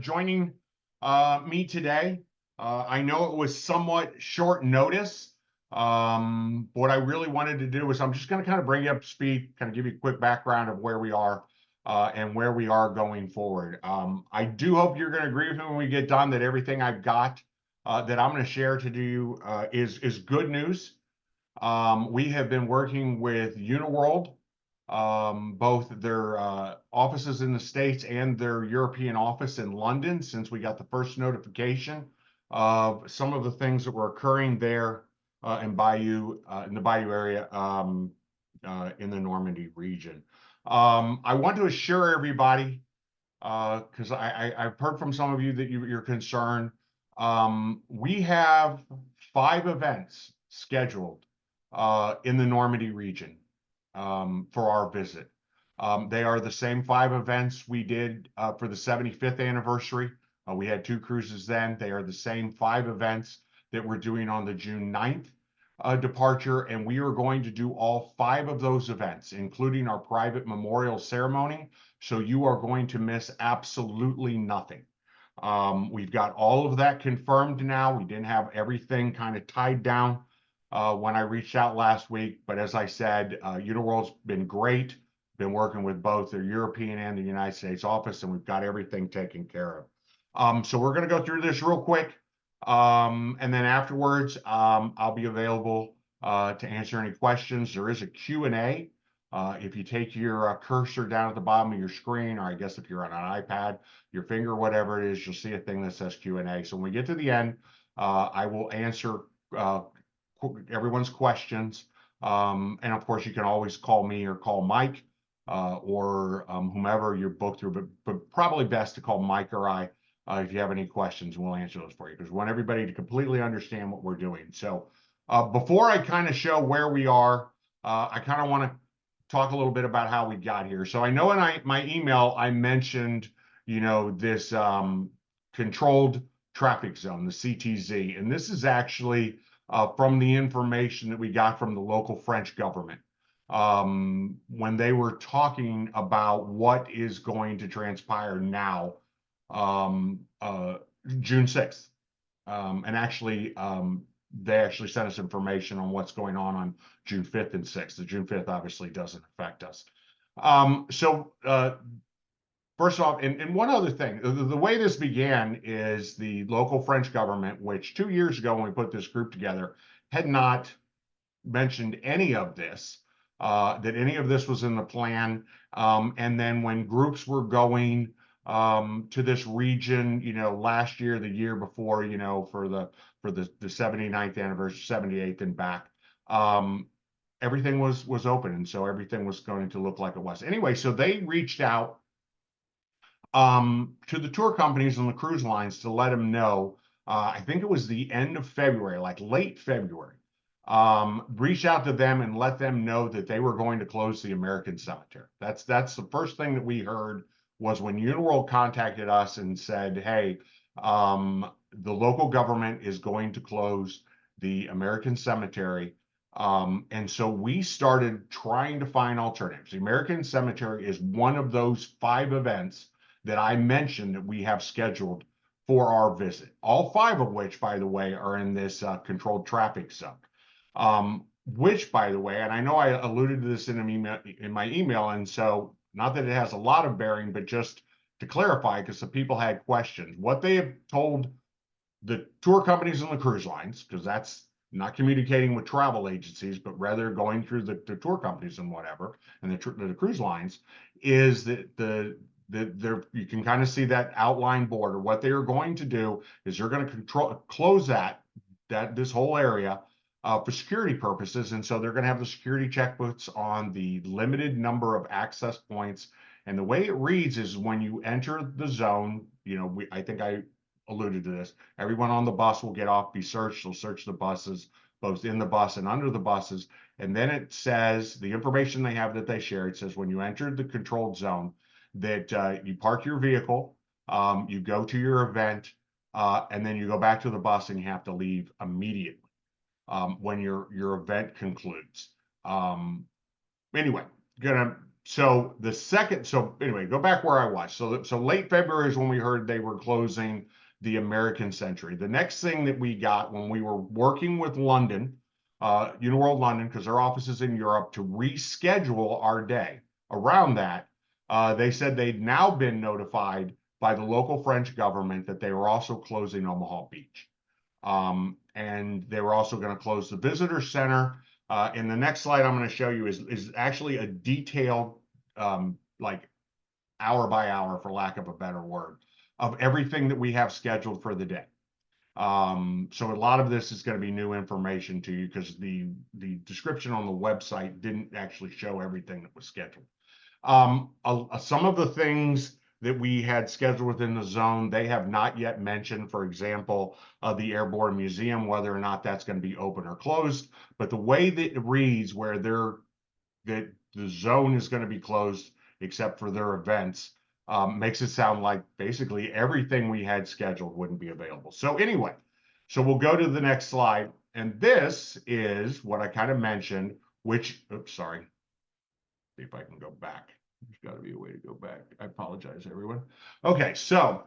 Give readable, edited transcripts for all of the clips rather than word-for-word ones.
joining me today. I know it was somewhat short notice. What I really wanted to do was I'm just going to kind of bring you up to speed, kind of give you a quick background of where we are and where we are going forward. I do hope you're going to agree with me when we get done that everything I've got that I'm going to share to you is good news. We have been working with Uniworld, both their offices in the States and their European office in London, since we got the first notification of some of the things that were occurring there in the Bayou area in the Normandy region. I want to assure everybody, because I've heard from some of you that you're concerned. We have 5 events scheduled in the Normandy region for our visit. They are the same 5 events we did for the 75th anniversary. We had 2 cruises then. They are the same 5 events that we're doing on the June 9th departure, and we are going to do all 5 of those events, including our private memorial ceremony. So you are going to miss absolutely nothing. We've got all of that confirmed now. We didn't have everything kind of tied down when I reached out last week, but as I said, Uniworld's been great. Been working with both the European and the United States office, and we've got everything taken care of. So we're going to go through this real quick, and then afterwards, I'll be available to answer any questions. There is a Q&A. If you take your cursor down at the bottom of your screen, or I guess if you're on an iPad, your finger, whatever it is, you'll see a thing that says Q&A. So when we get to the end, I will answer everyone's questions. And of course, you can always call me or call Mike or whomever you're booked through, but probably best to call Mike or I if you have any questions, and we'll answer those for you, because we want everybody to completely understand what we're doing. So before I kind of show where we are, I kind of want to talk a little bit about how we got here. So I know in my email, I mentioned, this controlled traffic zone, the CTZ, and this is actually from the information that we got from the local French government when they were talking about what is going to transpire now, June 6th. And actually, they actually sent us information on what's going on June 5th and 6th. The June 5th obviously doesn't affect us. First off, and one other thing, the way this began is the local French government, which 2 years ago when we put this group together, had not mentioned any of this, that any of this was in the plan. And then when groups were going to this region, last year, the year before, for the 79th anniversary, 78th and back, everything was open, and so everything was going to look like it was. Anyway, so they reached out to the tour companies and the cruise lines to let them know, I think it was the end of February, like late February, reach out to them and let them know that they were going to close the American Cemetery. That's the first thing that we heard, was when Uniworld contacted us and said, hey, the local government is going to close the American Cemetery. And so we started trying to find alternatives. The American Cemetery is one of those 5 events that I mentioned that we have scheduled for our visit. All 5 of which, by the way, are in this controlled traffic zone. Which, by the way, and I know I alluded to this in my email, and so not that it has a lot of bearing, but just to clarify, because some people had questions. What they have told the tour companies and the cruise lines, because that's not communicating with travel agencies, but rather going through the tour companies and whatever, and the cruise lines, is that you can kind of see that outline border. What they are going to do is they're going to close this whole area for security purposes, and so they're going to have the security checkbooks on the limited number of access points. And the way it reads is when you enter the zone, I think I alluded to this, everyone on the bus will get off, be searched. They'll search the buses, both in the bus and under the buses. And then it says, the information they have that they share, it says when you enter the controlled zone, that you park your vehicle, you go to your event, and then you go back to the bus, and you have to leave immediately when your event concludes. Anyway, gonna So the second, so anyway, go back where I was. So late February is when we heard they were closing the American Century. The next thing that we got when we were working with London, Uniworld London, because their office is in Europe, to reschedule our day around that, they said they'd now been notified by the local French government that they were also closing Omaha Beach. And they were also going to close the visitor center. And the next slide I'm going to show you is actually a detailed, like hour by hour, for lack of a better word, of everything that we have scheduled for the day. So a lot of this is going to be new information to you because the description on the website didn't actually show everything that was scheduled. Some of the things that we had scheduled within the zone, they have not yet mentioned. For example, the Airborne Museum, whether or not that's going to be open or closed. But the way that it reads, where that the zone is going to be closed except for their events, makes it sound like basically everything we had scheduled wouldn't be available. So anyway, so we'll go to the next slide. And this is what I kind of mentioned, which, oops, sorry. See if I can go back. There's got to be a way to go back. I apologize, everyone. Okay, so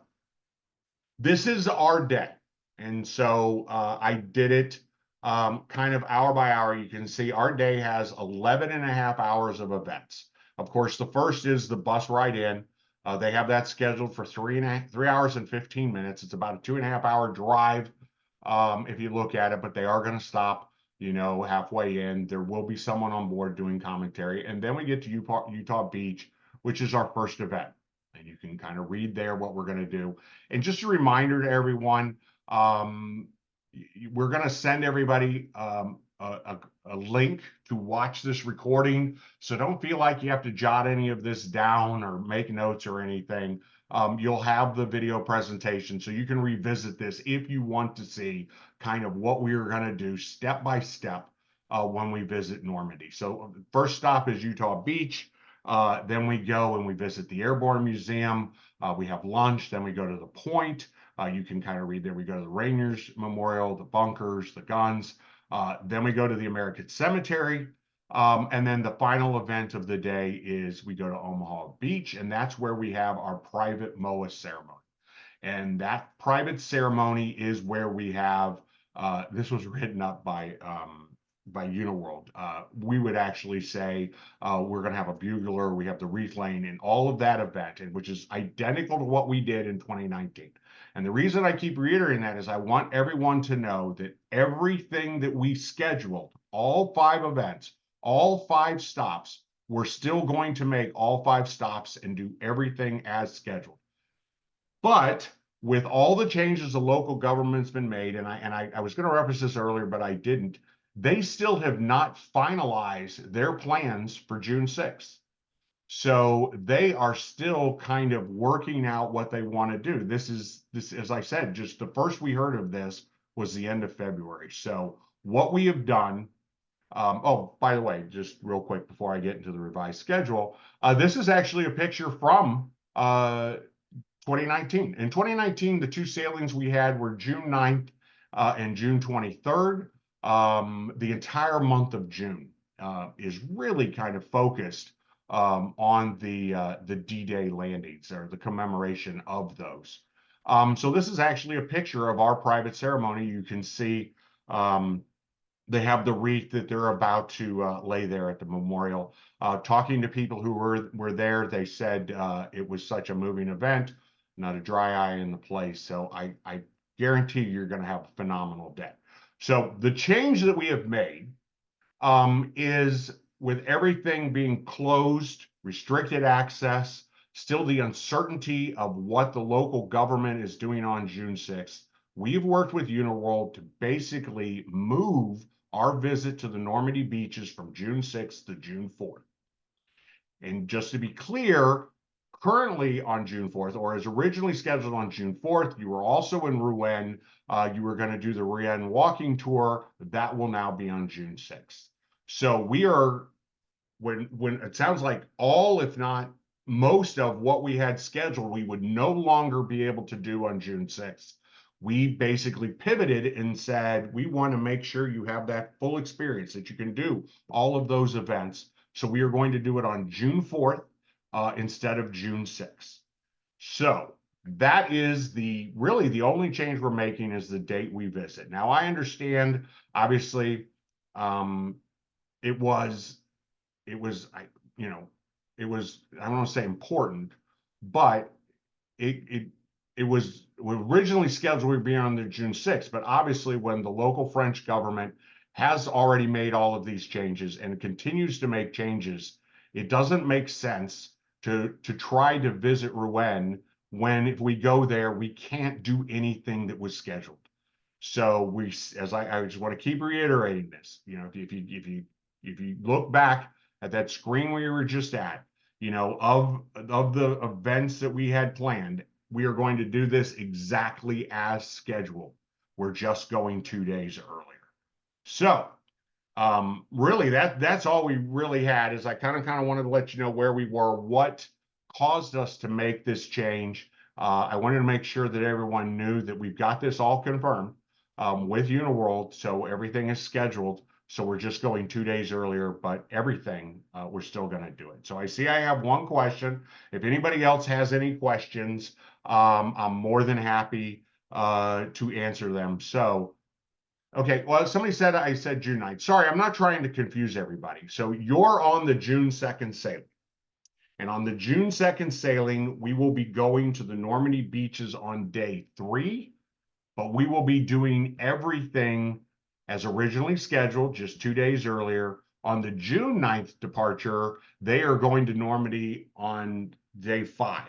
this is our day. And so I did it kind of hour by hour. You can see our day has 11 and a half hours of events. Of course, the first is the bus ride in. They have that scheduled for 3 hours and 15 minutes. It's about a 2.5 hour drive if you look at it, but they are going to stop, you know, halfway in. There will be someone on board doing commentary. And then we get to Utah Beach, which is our first event. And you can kind of read there what we're going to do. And just a reminder to everyone, we're going to send everybody a link to watch this recording. So don't feel like you have to jot any of this down or make notes or anything. You'll have the video presentation, so you can revisit this if you want to see kind of what we are going to do step by step when we visit Normandy. So first stop is Utah Beach. Then we go and we visit the Airborne Museum. We have lunch. Then we go to the point. You can kind of read there. We go to the Rainiers Memorial, the bunkers, the guns. Then we go to the American Cemetery. And then the final event of the day is we go to Omaha Beach, and that's where we have our private MOAA ceremony. And that private ceremony is where we have, this was written up by Uniworld. We would actually say we're going to have a bugler, we have the wreath laying, and all of that event, and which is identical to what we did in 2019. And the reason I keep reiterating that is I want everyone to know that everything that we scheduled, all 5 events, all 5 stops, we're still going to make all 5 stops and do everything as scheduled. But with all the changes the local government's been made, and I was going to reference this earlier, but I didn't, they still have not finalized their plans for June 6th. So they are still kind of working out what they want to do. This, as I said, just the first we heard of this was the end of February. So what we have done, oh, by the way, just real quick before I get into the revised schedule, this is actually a picture from 2019. In 2019, the 2 sailings we had were June 9th and June 23rd. The entire month of June is really kind of focused on the D-Day landings, or the commemoration of those. So this is actually a picture of our private ceremony. You can see they have the wreath that they're about to lay there at the memorial. Talking to people who were there, they said it was such a moving event, not a dry eye in the place. So I guarantee you're going to have a phenomenal day. So the change that we have made is, with everything being closed, restricted access, still the uncertainty of what the local government is doing on June 6th, we've worked with Uniworld to basically move our visit to the Normandy beaches from June 6th to June 4th. And just to be clear, currently on June 4th, or as originally scheduled on June 4th, you were also in Rouen. You were going to do the Rouen walking tour. That will now be on June 6th. So we are, when it sounds like all, if not most of what we had scheduled, we would no longer be able to do on June 6th. We basically pivoted and said, we want to make sure you have that full experience, that you can do all of those events. So we are going to do it on June 4th instead of June 6th. So that is really the only change we're making is the date we visit. Now I understand, obviously, it was you know, it was, I don't want to say important, but it it was originally scheduled to be on the June 6th, but obviously when the local French government has already made all of these changes and continues to make changes, it doesn't make sense to try to visit Rouen when if we go there, we can't do anything that was scheduled. So I just want to keep reiterating this. You know, if you look back at that screen we were just at, you know, of the events that we had planned, we are going to do this exactly as scheduled. We're just going 2 days earlier. So really that's all we really had is I kind of wanted to let you know where we were, what caused us to make this change. I wanted to make sure that everyone knew that we've got this all confirmed with Uniworld, so everything is scheduled. So we're just going 2 days earlier, but everything we're still going to do it. So I see I have one question. If anybody else has any questions, I'm more than happy to answer them. So, okay, well, somebody said I said June 9th. Sorry, I'm not trying to confuse everybody. So you're on the June 2nd sailing. And on the June 2nd sailing, we will be going to the Normandy beaches on day 3, but we will be doing everything as originally scheduled, just 2 days earlier. On the June 9th departure, they are going to Normandy on day 5.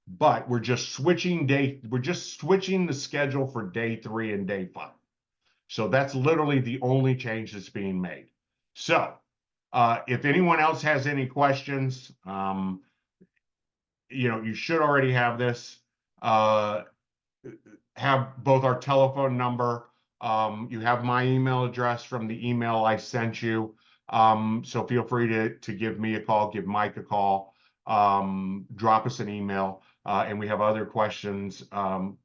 But we're just switching the schedule for day 3 and day 5. So that's literally the only change that's being made. So if anyone else has any questions, you know, you should already have this. Have both our telephone number. You have my email address from the email I sent you. So feel free to give me a call, give Mike a call, drop us an email, and we have other questions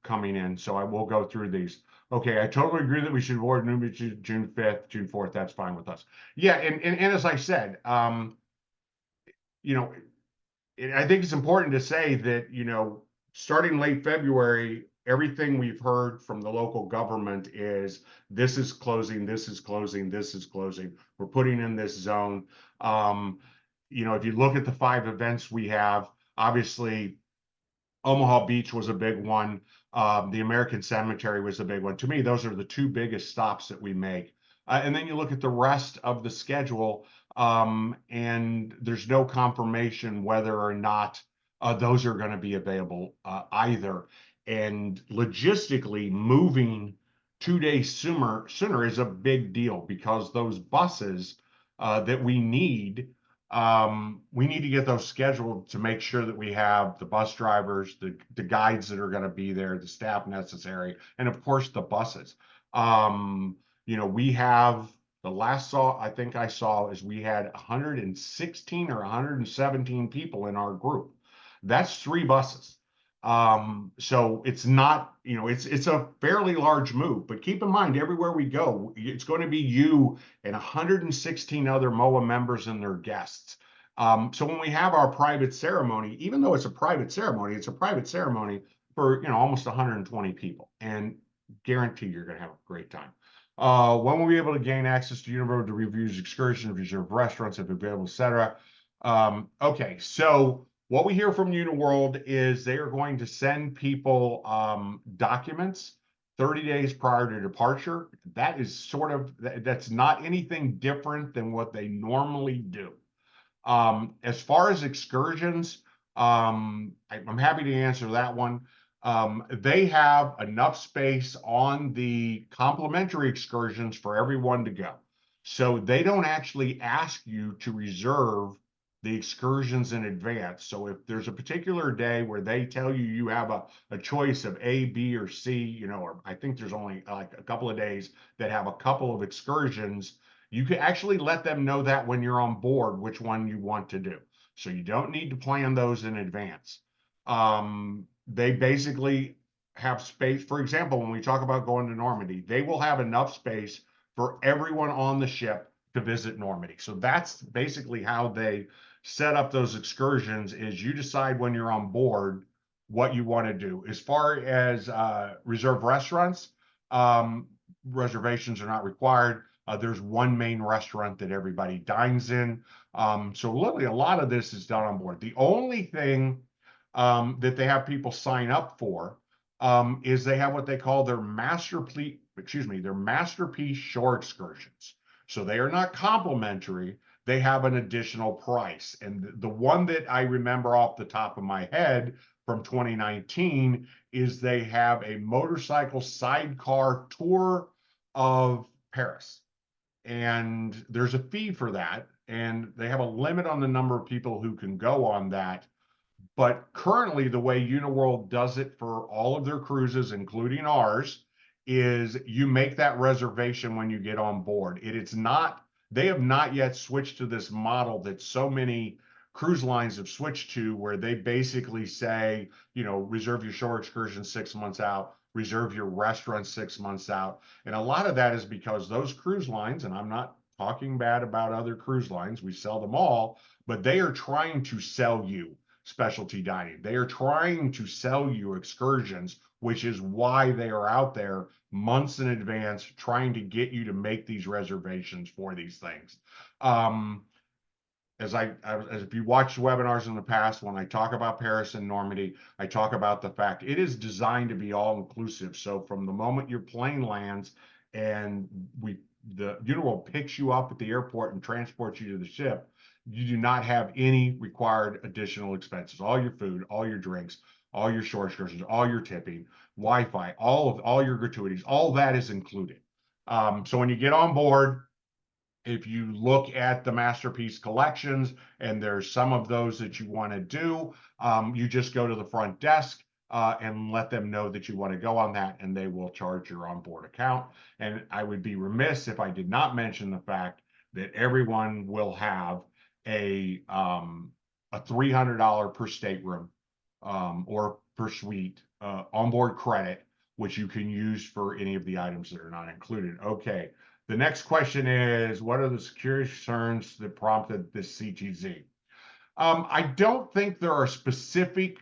coming in. So I will go through these. Okay, I totally agree that we should avoid June 5th, June 4th. That's fine with us. Yeah, and as I said, you know, I think it's important to say that, you know, starting late February, everything we've heard from the local government is this is closing, this is closing, this is closing. We're putting in this zone. You know, if you look at the 5 events we have, obviously Omaha Beach was a big one. The American Cemetery was a big one. To me, those are the 2 biggest stops that we make. And then you look at the rest of the schedule, and there's no confirmation whether or not those are going to be available either. And logistically, moving 2 days sooner is a big deal because those buses that we need to get those scheduled to make sure that we have the bus drivers, the guides that are going to be there, the staff necessary, and of course the buses. You know, we have the last I think I saw is we had 116 or 117 people in our group. That's 3 buses. So it's not, you know, it's a fairly large move, but keep in mind, everywhere we go, it's going to be you and 116 other MOAA members and their guests. So when we have our private ceremony, even though it's a private ceremony for, you know, almost 120 people, and guarantee you're going to have a great time. When we'll be able to gain access to Uniworld to reviews, excursions, reserve restaurants if available, etc. Okay, so what we hear from Uniworld is they are going to send people documents 30 days prior to departure. That is that's not anything different than what they normally do. As far as excursions, I'm happy to answer that one. They have enough space on the complimentary excursions for everyone to go. So they don't actually ask you to reserve the excursions in advance. So if there's a particular day where they tell you you have a choice of A, B, or C, you know, or I think there's only like a couple of days that have a couple of excursions, you can actually let them know that when you're on board, which one you want to do. So you don't need to plan those in advance. They basically have space. For example, when we talk about going to Normandy, they will have enough space for everyone on the ship to visit Normandy. So that's basically how they set up those excursions, is you decide when you're on board what you want to do. As far as reserve restaurants, reservations are not required. There's one main restaurant that everybody dines in. So literally a lot of this is done on board. The only thing that they have people sign up for is they have what they call their masterpiece shore excursions. So they are not complimentary. They have an additional price. And the one that I remember off the top of my head from 2019 is they have a motorcycle sidecar tour of Paris. And there's a fee for that. And they have a limit on the number of people who can go on that. But currently, the way Uniworld does it for all of their cruises, including ours, is you make that reservation when you get on board. It's not, they have not yet switched to this model that so many cruise lines have switched to, where they basically say, reserve your shore excursion 6 months out, reserve your restaurant 6 months out. And a lot of that is because those cruise lines, and I'm not talking bad about other cruise lines, we sell them all, but they are trying to sell you specialty dining. They are trying to sell you excursions, which is why they are out there months in advance trying to get you to make these reservations for these things. As if you watched webinars in the past, when I talk about Paris and Normandy, I talk about the fact it is designed to be all inclusive. So from the moment your plane lands and the Uniworld picks you up at the airport and transports you to the ship, you do not have any required additional expenses. All your food, all your drinks, all your shore excursions, all your tipping, Wi-Fi, all your gratuities, all that is included. So when you get on board, if you look at the masterpiece collections, and there's some of those that you want to do, you just go to the front desk and let them know that you want to go on that, and they will charge your onboard account. And I would be remiss if I did not mention the fact that everyone will have a $300 per stateroom or per suite onboard credit, which you can use for any of the items that are not included. Okay. The next question is, what are the security concerns that prompted this CTZ? I don't think there are specific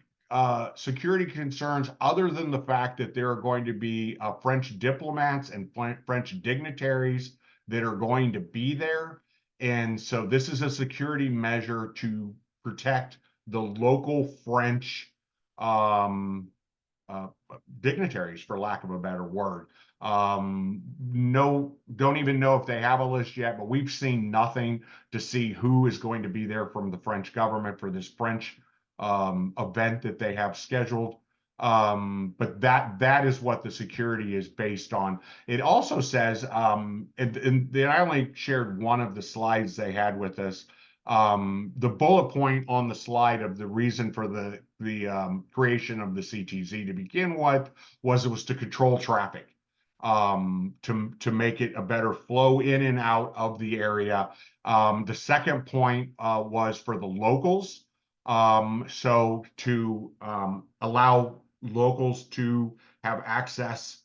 security concerns other than the fact that there are going to be French diplomats and French dignitaries that are going to be there. And so this is a security measure to protect the local French dignitaries, for lack of a better word. No, don't even know if they have a list yet, but we've seen nothing to see who is going to be there from the French government for this French event that they have scheduled. But that is what the security is based on. It also says, and I only shared one of the slides they had with us. The bullet point on the slide of the reason for the creation of the CTZ to begin with was it was to control traffic, to make it a better flow in and out of the area. The second point was for the locals, so to allow locals to have access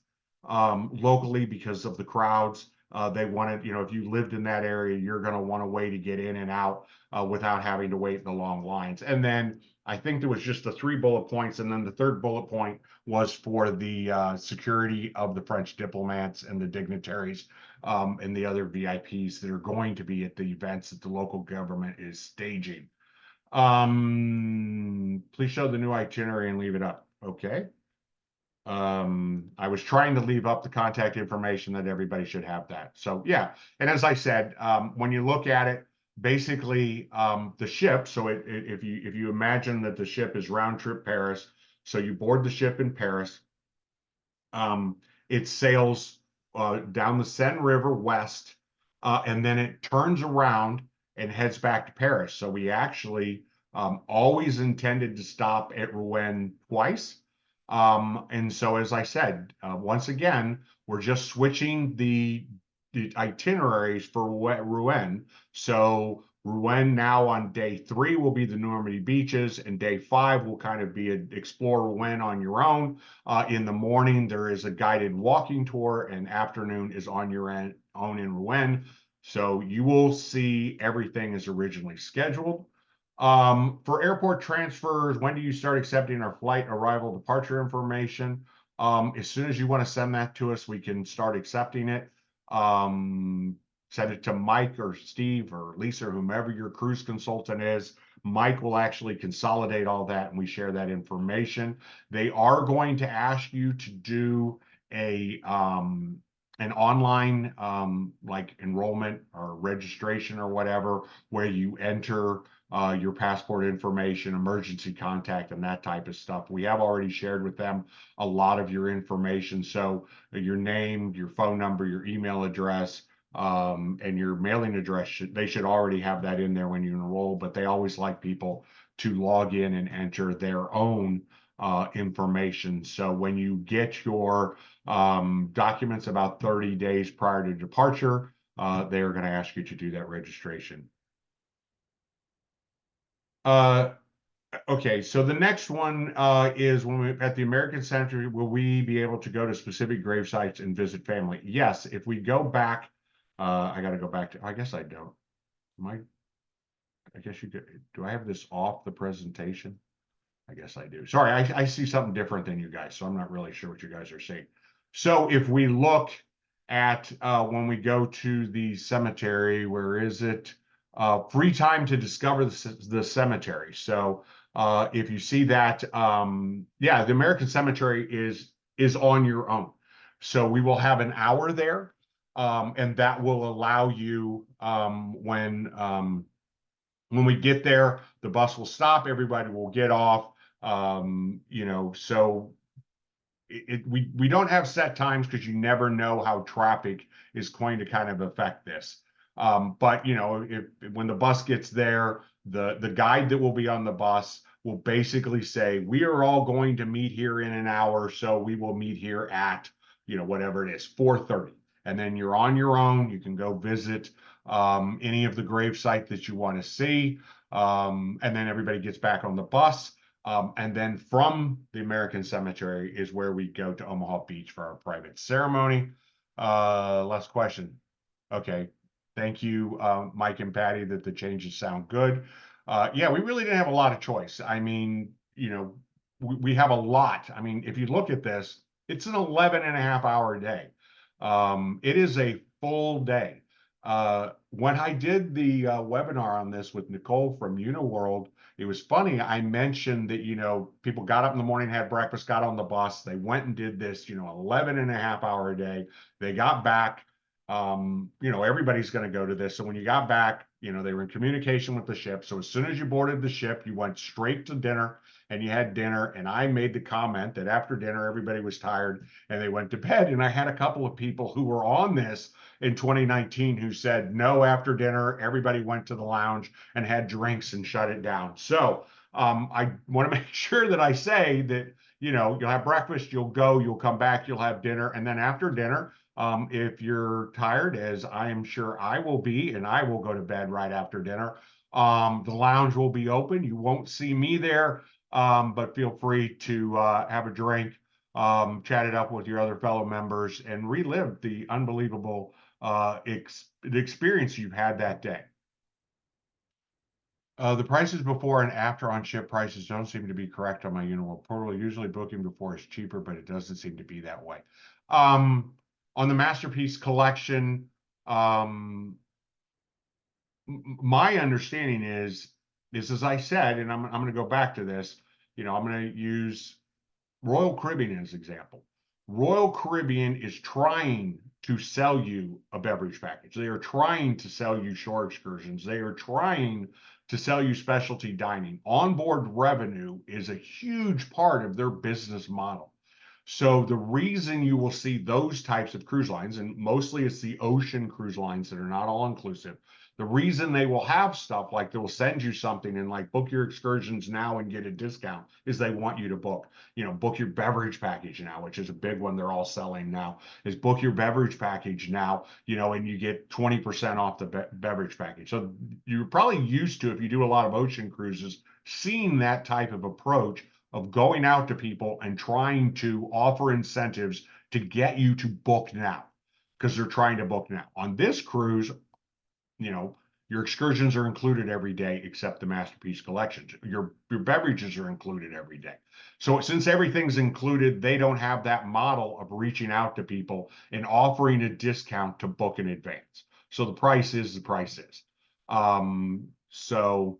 locally because of the crowds. They wanted, if you lived in that area, you're going to want a way to get in and out without having to wait in the long lines. And then I think there was just the 3 bullet points. And then the third bullet point was for the security of the French diplomats and the dignitaries and the other VIPs that are going to be at the events that the local government is staging. Please show the new itinerary and leave it up. Okay. I was trying to leave up the contact information that everybody should have that. So yeah, and as I said, when you look at it, basically the ship. So if you imagine that the ship is round trip Paris, so you board the ship in Paris. It sails down the Seine River west, and then it turns around and heads back to Paris. So we actually always intended to stop at Rouen twice. And so, as I said, once again, we're just switching the itineraries for Rouen. So Rouen now on day 3 will be the Normandy beaches, and day 5 will kind of be explore Rouen on your own. In the morning, there is a guided walking tour, and afternoon is on your own in Rouen. So you will see everything as originally scheduled. For airport transfers, when do you start accepting our flight arrival departure information? As soon as you want to send that to us, we can start accepting it. Send it to Mike or Steve or Lisa, or whomever your cruise consultant is. Mike will actually consolidate all that and we share that information. They are going to ask you to do a an online like enrollment or registration or whatever, where you enter your passport information, emergency contact, and that type of stuff. We have already shared with them a lot of your information. So your name, your phone number, your email address, and your mailing address, they should already have that in there when you enroll, but they always like people to log in and enter their own information. So when you get your documents about 30 days prior to departure, they are going to ask you to do that registration. Okay, so the next one is when we at the American Cemetery, will we be able to go to specific grave sites and visit family? Yes, if we go back, I got to go back to, I guess I don't. I guess you could, do I have this off the presentation? I guess I do. Sorry, I see something different than you guys, so I'm not really sure what you guys are seeing. So if we look at when we go to the cemetery, where is it? Free time to discover the cemetery. So if you see that, yeah, the American Cemetery is on your own. So we will have an hour there, and that will allow you when we get there, the bus will stop, everybody will get off. So we don't have set times because you never know how traffic is going to kind of affect this. But if when the bus gets there, the guide that will be on the bus will basically say, we are all going to meet here in an hour, so we will meet here at whatever it is, 4:30. And then you're on your own. You can go visit any of the grave site that you want to see. And then everybody gets back on the bus. And then from the American Cemetery is where we go to Omaha Beach for our private ceremony. Last question. Okay. Thank you, Mike and Patty, that the changes sound good. Yeah, we really didn't have a lot of choice. I mean, we have a lot. I mean, if you look at this, it's an 11 and a half hour day. It is a full day. When I did the webinar on this with Nicole from Uniworld, it was funny. I mentioned that, people got up in the morning, had breakfast, got on the bus. They went and did this, 11 and a half hour day. They got back. Everybody's going to go to this. So when you got back, they were in communication with the ship. So as soon as you boarded the ship, you went straight to dinner and you had dinner. And I made the comment that after dinner, everybody was tired and they went to bed. And I had a couple of people who were on this in 2019 who said, no, after dinner, everybody went to the lounge and had drinks and shut it down. So I want to make sure that I say that, you'll have breakfast, you'll go, you'll come back, you'll have dinner. And then after dinner, if you're tired, as I am sure I will be, and I will go to bed right after dinner, the lounge will be open. You won't see me there, but feel free to have a drink, chat it up with your other fellow members, and relive the unbelievable experience you've had that day. The prices before and after on ship prices don't seem to be correct on my Uniworld portal. Usually booking before is cheaper, but it doesn't seem to be that way. On the Masterpiece Collection, my understanding is as I said, and I'm going to go back to this, I'm going to use Royal Caribbean as an example. Royal Caribbean is trying to sell you a beverage package. They are trying to sell you shore excursions. They are trying to sell you specialty dining. Onboard revenue is a huge part of their business model. So the reason you will see those types of cruise lines, and mostly it's the ocean cruise lines that are not all inclusive, the reason they will have stuff like they will send you something and like book your excursions now and get a discount is they want you to book your beverage package now, which is a big one they're all selling now, is book your beverage package now, and you get 20% off the beverage package. So you're probably used to, if you do a lot of ocean cruises, seeing that type of approach of going out to people and trying to offer incentives to get you to book now because they're trying to book now. On this cruise, your excursions are included every day except the Masterpiece collections. Your beverages are included every day. So since everything's included, they don't have that model of reaching out to people and offering a discount to book in advance. So the price is the price is. So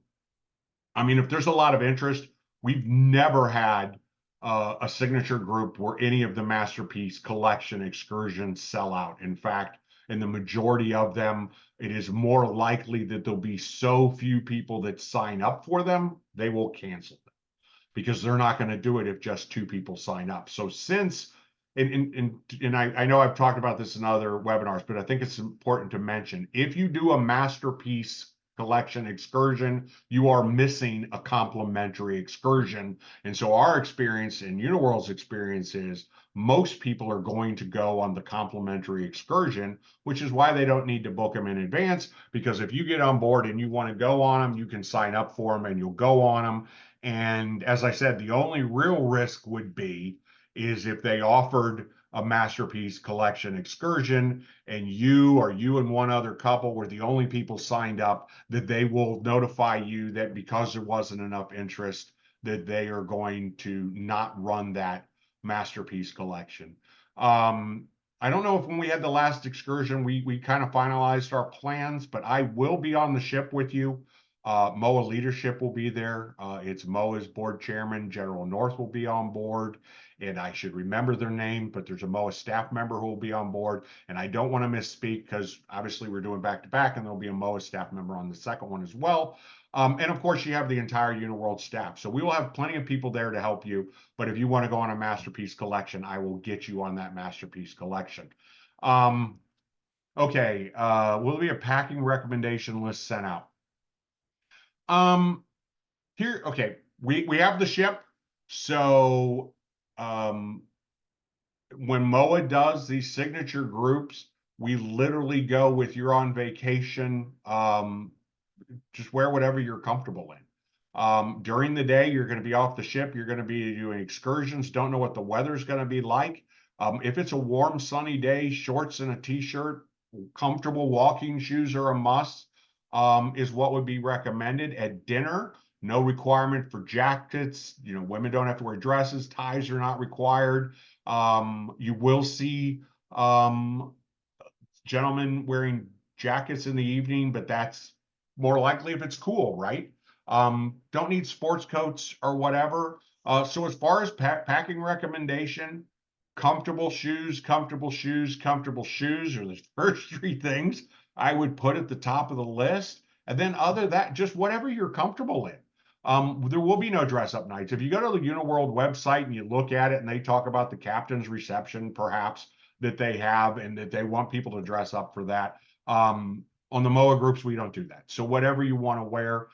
I mean, if there's a lot of interest, we've never had a signature group where any of the Masterpiece collection excursions sell out. In fact, in the majority of them, it is more likely that there'll be so few people that sign up for them, they will cancel them because they're not going to do it if just 2 people sign up. So since and I know I've talked about this in other webinars, but I think it's important to mention, if you do a Masterpiece collection excursion, you are missing a complimentary excursion. And so our experience and Uniworld's experience is most people are going to go on the complimentary excursion, which is why they don't need to book them in advance, because if you get on board and you want to go on them, you can sign up for them and you'll go on them. And as I said, the only real risk would be is if they offered a Masterpiece collection excursion and you and one other couple were the only people signed up, that they will notify you that because there wasn't enough interest, that they are going to not run that Masterpiece collection. I don't know if when we had the last excursion, we kind of finalized our plans, but I will be on the ship with you. MOAA leadership will be there. It's MOAA's board chairman, General North, will be on board, and I should remember their name, but there's a MOAA staff member who will be on board, and I don't want to misspeak because obviously we're doing back to back, and there'll be a MOAA staff member on the second one as well. And of course, you have the entire Uniworld staff. So we will have plenty of people there to help you. But if you want to go on a Masterpiece collection, I will get you on that Masterpiece collection. Okay, will there be a packing recommendation list sent out? Here, okay, we have the ship. So when MOAA does these signature groups, we literally go with you're on vacation, just wear whatever you're comfortable in. During the day, you're going to be off the ship. You're going to be doing excursions. Don't know what the weather's going to be like. If it's a warm, sunny day, shorts and a t-shirt, comfortable walking shoes are a must, is what would be recommended. At dinner, no requirement for jackets. Women don't have to wear dresses. Ties are not required. You will see gentlemen wearing jackets in the evening, but that's more likely if it's cool, right? Don't need sports coats or whatever. So as far as packing recommendation, comfortable shoes, comfortable shoes, comfortable shoes are the first 3 things I would put at the top of the list. And then other than that, just whatever you're comfortable in. There will be no dress up nights. If you go to the Uniworld website and you look at it and they talk about the captain's reception, perhaps that they have and that they want people to dress up for that. On the MOAA groups, we don't do that. So whatever you want to wear,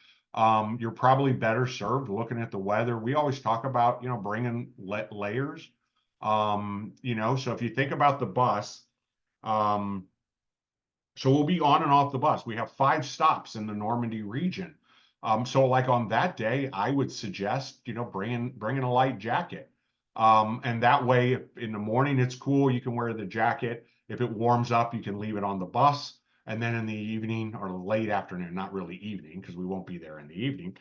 you're probably better served looking at the weather. We always talk about, bringing layers. So if you think about the bus, so we'll be on and off the bus. We have 5 stops in the Normandy region. So like on that day, I would suggest, bringing a light jacket. And that way, if in the morning it's cool, you can wear the jacket. If it warms up, you can leave it on the bus. And then in the evening or late afternoon, not really evening, because we won't be there in the evening.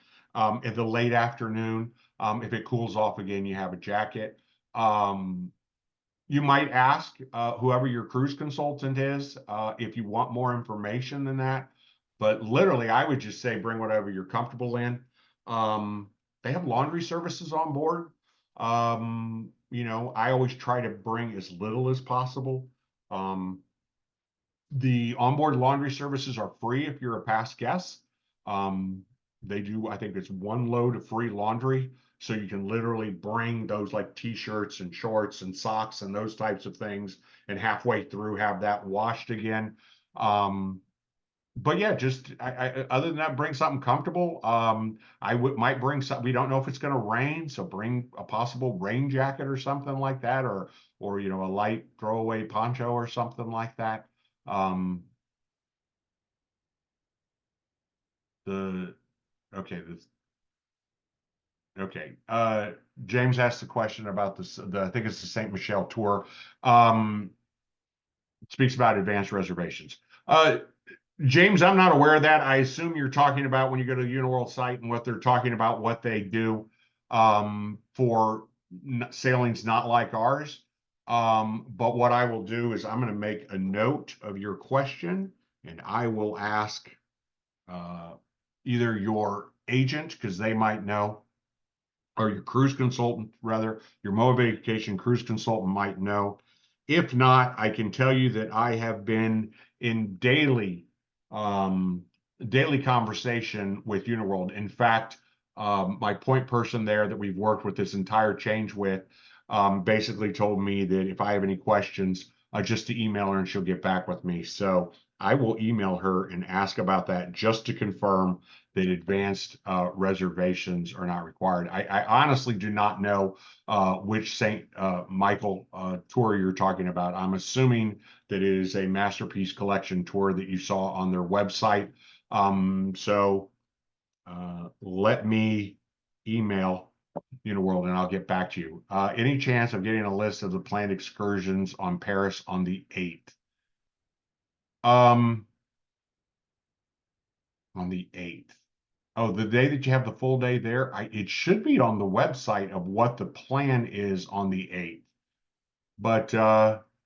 In the late afternoon, if it cools off again, you have a jacket. You might ask whoever your cruise consultant is if you want more information than that. But literally, I would just say bring whatever you're comfortable in. They have laundry services on board. I always try to bring as little as possible. The onboard laundry services are free if you're a past guest. They do, I think it's 1 load of free laundry. So you can literally bring those like t-shirts and shorts and socks and those types of things, and halfway through have that washed again. But yeah, just other than that, bring something comfortable. Might bring something. We don't know if it's going to rain, so bring a possible rain jacket or something like that, or a light throwaway poncho or something like that. Okay. James asked a question about this. I think it's the Saint Michel tour. Speaks about advanced reservations. James, I'm not aware of that. I assume you're talking about when you go to the Uniworld site and what they're talking about, what they do for sailings not like ours. But what I will do is I'm going to make a note of your question and I will ask either your agent, because they might know, or your cruise consultant, rather, your MOAA Vacation cruise consultant might know. If not, I can tell you that I have been in um, daily conversation with Uniworld. In fact, my point person there that we've worked with this entire change with basically told me that if I have any questions, just to email her and she'll get back with me. So I will email her and ask about that just to confirm that advanced reservations are not required. I honestly do not know which St. Michael tour you're talking about. I'm assuming that it is a Masterpiece Collection tour that you saw on their website. So let me email Uniworld and I'll get back to you. Any chance of getting a list of the planned excursions on Paris on the 8th? On the 8th. Oh, the day that you have the full day there, it should be on the website of what the plan is on the 8th. But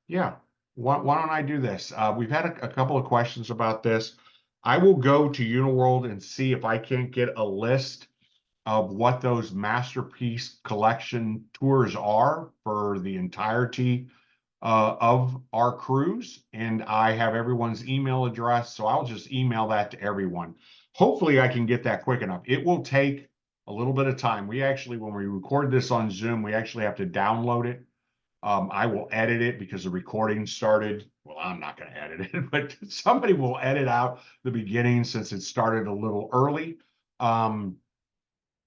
yeah, why don't I do this? We've had a couple of questions about this. I will go to Uniworld and see if I can't get a list of what those Masterpiece Collection tours are for the entirety of our cruise, and I have everyone's email address, so I'll just email that to everyone. Hopefully, I can get that quick enough. It will take a little bit of time. We actually, when we record this on Zoom, we actually have to download it. I will edit it because the recording started. Well, I'm not going to edit it, but somebody will edit out the beginning since it started a little early.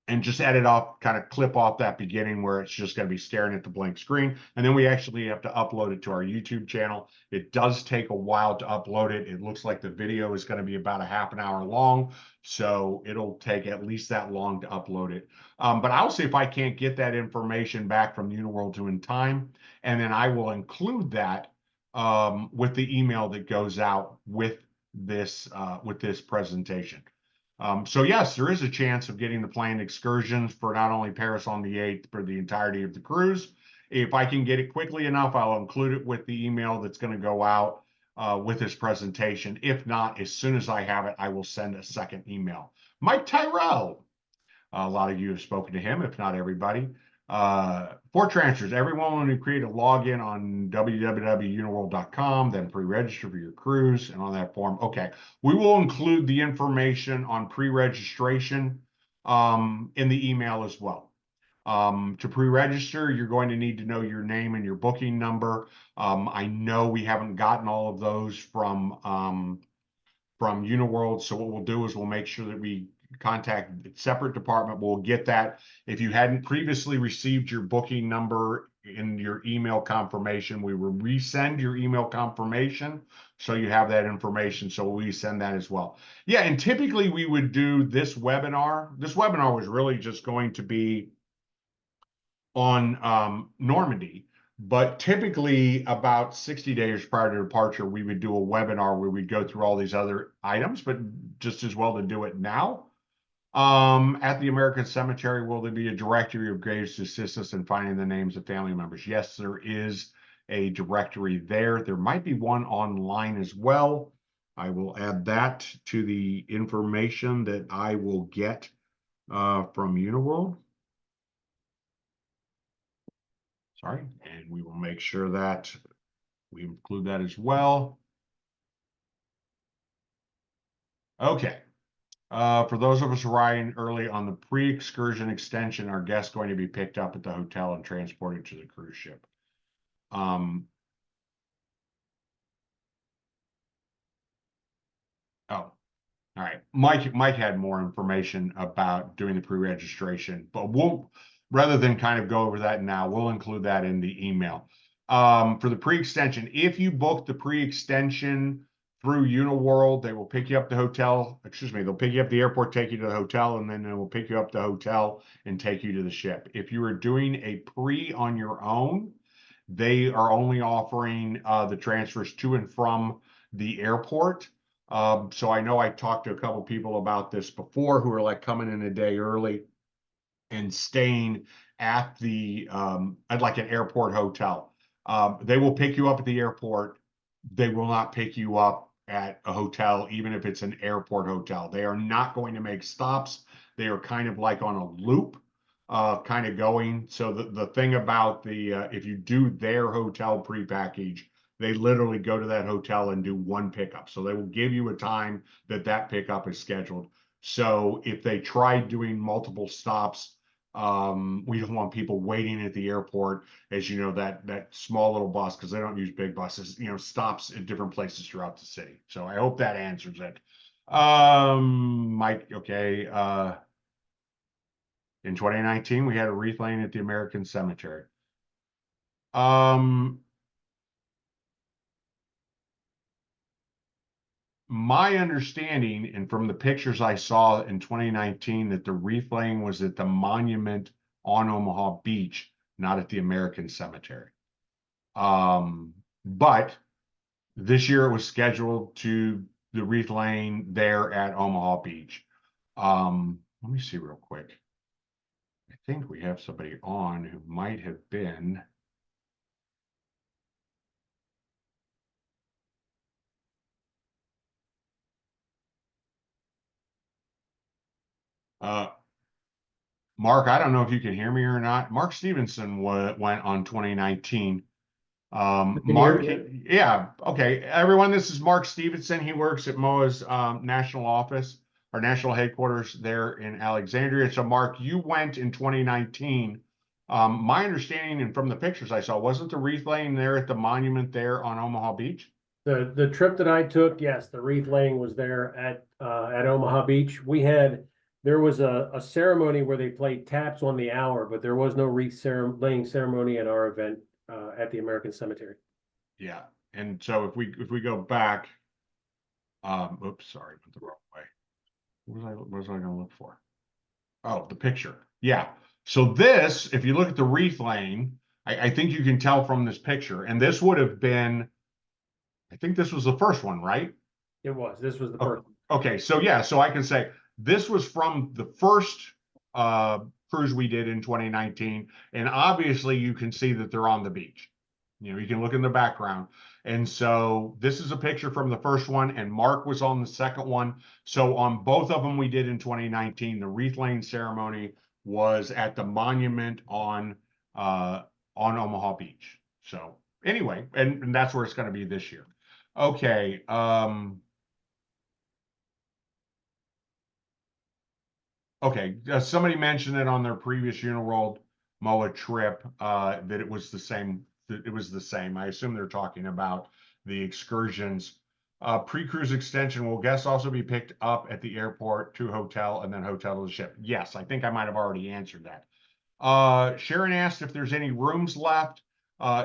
And just edit off, kind of clip off that beginning where it's just going to be staring at the blank screen. And then we actually have to upload it to our YouTube channel. It does take a while to upload it. It looks like the video is going to be about a half an hour long. So it'll take at least that long to upload it. But I'll see if I can't get that information back from Uniworld in time. And then I will include that with the email that goes out with this presentation. So yes, there is a chance of getting the planned excursions for not only Paris on the 8th, for the entirety of the cruise. If I can get it quickly enough, I'll include it with the email that's going to go out with this presentation. If not, as soon as I have it, I will send a second email. Mike Tyrell, a lot of you have spoken to him, if not everybody. For transfers, everyone will create a login on www.uniworld.com, then pre-register for your cruise, and on that form. Okay, we will include the information on pre-registration in the email as well. To pre-register, you're going to need to know your name and your booking number. I know we haven't gotten all of those from Uniworld, so what we'll do is we'll make sure that we contact a separate department. We'll get that. If you hadn't previously received your booking number in your email confirmation, we will resend your email confirmation so you have that information. So we send that as well. Yeah, and typically we would do this webinar. This webinar was really just going to be on Normandy. But typically, about 60 days prior to departure, we would do a webinar where we'd go through all these other items, but just as well to do it now. At the American Cemetery, will there be a directory of graves to assist us in finding the names of family members? Yes, there is a directory there. There might be one online as well. I will add that to the information that I will get from Uniworld. Sorry, and we will make sure that we include that as well. Okay. For those of us arriving early on the pre-excursion extension, our guests going to be picked up at the hotel and transported to the cruise ship. Oh, all right. Mike had more information about doing the pre-registration, but rather than kind of go over that now, we'll include that in the email. For the pre-extension, if you book the pre-extension through Uniworld, they will pick you up the hotel. Excuse me, they'll pick you up at the airport, take you to the hotel, and then they will pick you up the hotel and take you to the ship. If you are doing a pre on your own, they are only offering the transfers to and from the airport. So I know I talked to a couple people about this before who are like coming in a day early and staying at the at like an airport hotel. They will pick you up at the airport. They will not pick you up at a hotel, even if it's an airport hotel. They are not going to make stops. They are kind of like on a loop, kind of going. So the thing about the if you do their hotel prepackage, they literally go to that hotel and do one pickup. So they will give you a time that that pickup is scheduled. So if they try doing multiple stops, we don't want people waiting at the airport, as you know, that small little bus, because they don't use big buses, stops at different places throughout the city. So I hope that answers it. Mike, okay. In 2019, we had a wreath laying at the American Cemetery. My understanding, and from the pictures I saw in 2019, that the wreath laying was at the monument on Omaha Beach, not at the American Cemetery. But this year it was scheduled to the wreath laying there at Omaha Beach. Let me see real quick. I think we have somebody on who might have been. Mark, I don't know if you can hear me or not. Mark Stevenson went on 2019. You can hear Mark, me? yeah, okay. Everyone, this is Mark Stevenson. He works at MOAA's national office or national headquarters there in Alexandria. So, Mark, you went in 2019. My understanding, and from the pictures I saw, wasn't the wreath laying there at the monument there on Omaha Beach? The trip that I took, yes, the wreath laying was there at Omaha Beach. There was a ceremony where they played taps on the hour, but there was no laying ceremony at our event at the American Cemetery. Yeah. And so if we go back, oops, sorry, went the wrong way. What was I going to look for? Oh, the picture. Yeah. So this, if you look at the wreath laying, I think you can tell from this picture, and this would have been, I think this was the first one, right? It was. This was the Oh, first. okay, so yeah, so I can say this was from the first uh, cruise we did in 2019, and obviously you can see that they're on the beach. You can look in the background. And so this is a picture from the first one, and Mark was on the second one. So on both of them we did in 2019, the wreath laying ceremony was at the monument on Omaha Beach. So anyway, and that's where it's going to be this year. Okay. Okay, somebody mentioned it on their previous Uniworld MOAA trip that it was the same. That it was the same. I assume they're talking about the excursions. Pre-cruise extension will guests also be picked up at the airport to hotel and then hotel to the ship? Yes, I think I might have already answered that. Sharon asked if there's any rooms left.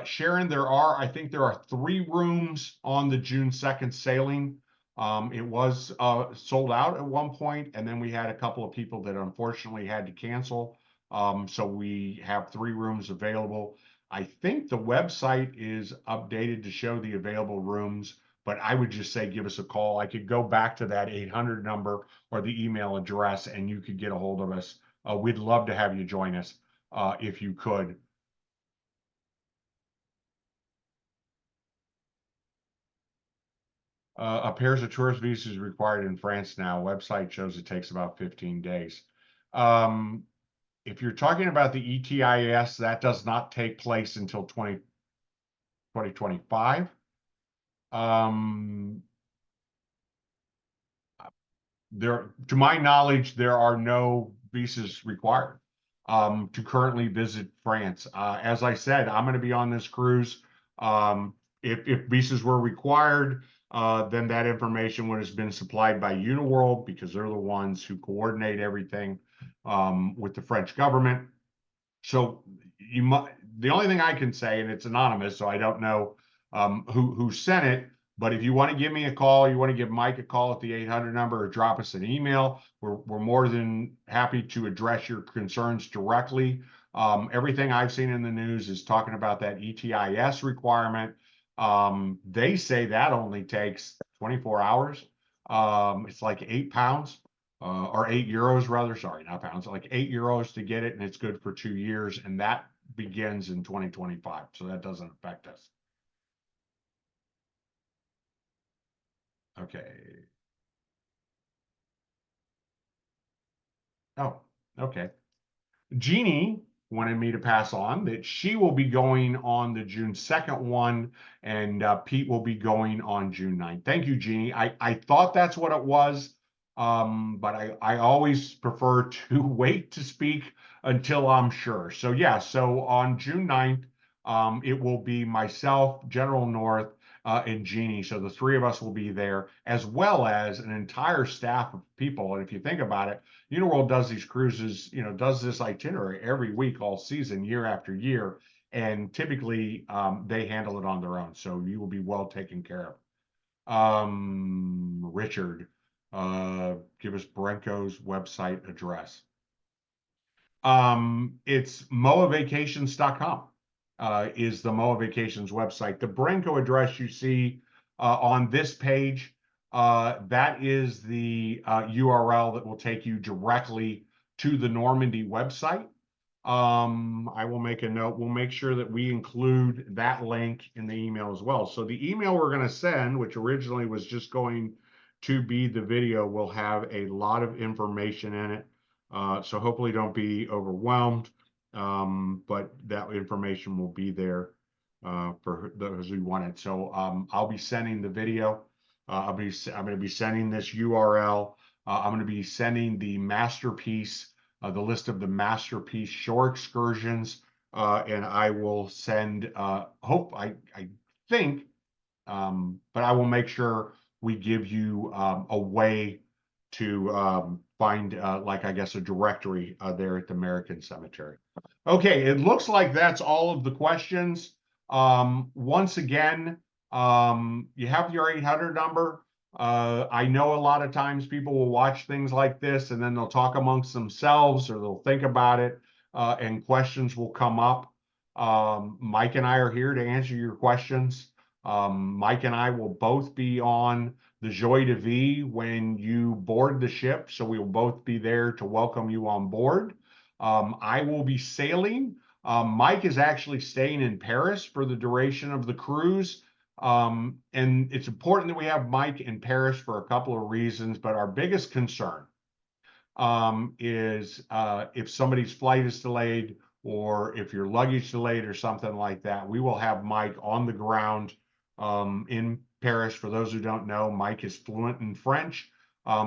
Sharon, I think there are 3 rooms on the June 2nd sailing. It was sold out at one point, and then we had a couple of people that unfortunately had to cancel. So we have 3 rooms available. I think the website is updated to show the available rooms, but I would just say give us a call. I could go back to that 800 number or the email address, and you could get a hold of us. We'd love to have you join us if you could. A pairs of tourist visas required in France now. Website shows it takes about 15 days. If you're talking about the ETIS, that does not take place until 2025. To my knowledge, there are no visas required to currently visit France. As I said, I'm going to be on this cruise. If visas were required, then that information would have been supplied by Uniworld because they're the ones who coordinate everything with the French government. So the only thing I can say, and it's anonymous, so I don't know who sent it. But if you want to give me a call, you want to give Mike a call at the 800 number or drop us an email, we're more than happy to address your concerns directly. Everything I've seen in the news is talking about that ETIS requirement. They say that only takes 24 hours. It's like 8 pounds, or 8 euros rather. Sorry, not pounds, like 8 euros to get it, and it's good for 2 years, and that begins in 2025, so that doesn't affect us. Okay. Oh, okay. Jeannie wanted me to pass on that she will be going on the June 2nd one, and Pete will be going on June 9th. Thank you, Jeannie. I thought that's what it was, but I always prefer to wait to speak until I'm sure. So yeah, so on June 9th, it will be myself, General North, and Jeannie. So the three of us will be there, as well as an entire staff of people. And if you think about it, Uniworld does these cruises, does this itinerary every week, all season, year after year, and typically they handle it on their own. So you will be well taken care of. Richard, give us Brenko's website address. It's MOAAvacations.com, is the MOAA Vacations website. The Brenko address you see on this page, that is the URL that will take you directly to the Normandy website. I will make a note. We'll make sure that we include that link in the email as well. So the email we're going to send, which originally was just going to be the video, will have a lot of information in it. So hopefully don't be overwhelmed, but that information will be there for those who want it. So I'll be sending the video. I'm going to be sending this URL. I'm going to be sending the masterpiece, the list of the masterpiece shore excursions, and I will send. I think, but I will make sure we give you a way to find, like, I guess, a directory there at the American Cemetery. Okay, it looks like that's all of the questions. Once again, you have your 800 number. I know a lot of times people will watch things like this and then they'll talk amongst themselves, or they'll think about it, and questions will come up. Mike and I are here to answer your questions. Mike and I will both be on the Joie de Vie when you board the ship, so we will both be there to welcome you on board. I will be sailing. Mike is actually staying in Paris for the duration of the cruise. And it's important that we have Mike in Paris for a couple of reasons, but our biggest concern is if somebody's flight is delayed, or if your luggage delayed or something like that, we will have Mike on the ground in Paris. For those who don't know, Mike is fluent in French,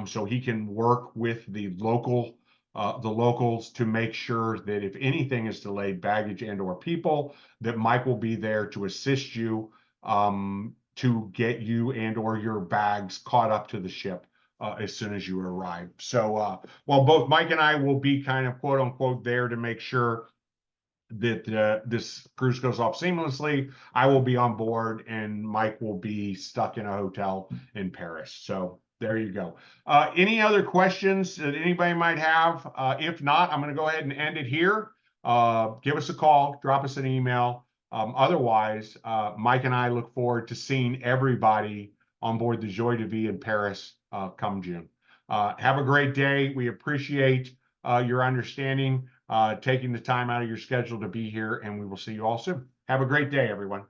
so he can work with the locals to make sure that if anything is delayed, baggage and or people, that Mike will be there to assist you, to get you and or your bags caught up to the ship as soon as you arrive. So while both Mike and I will be kind of quote unquote there to make sure that this cruise goes off seamlessly, I will be on board and Mike will be stuck in a hotel in Paris. So there you go. Any other questions that anybody might have? If not, I'm going to go ahead and end it here. Give us a call, drop us an email. Otherwise, Mike and I look forward to seeing everybody on board the Joie de Vie in Paris come June. Have a great day. We appreciate your understanding, taking the time out of your schedule to be here, and we will see you all soon. Have a great day, everyone.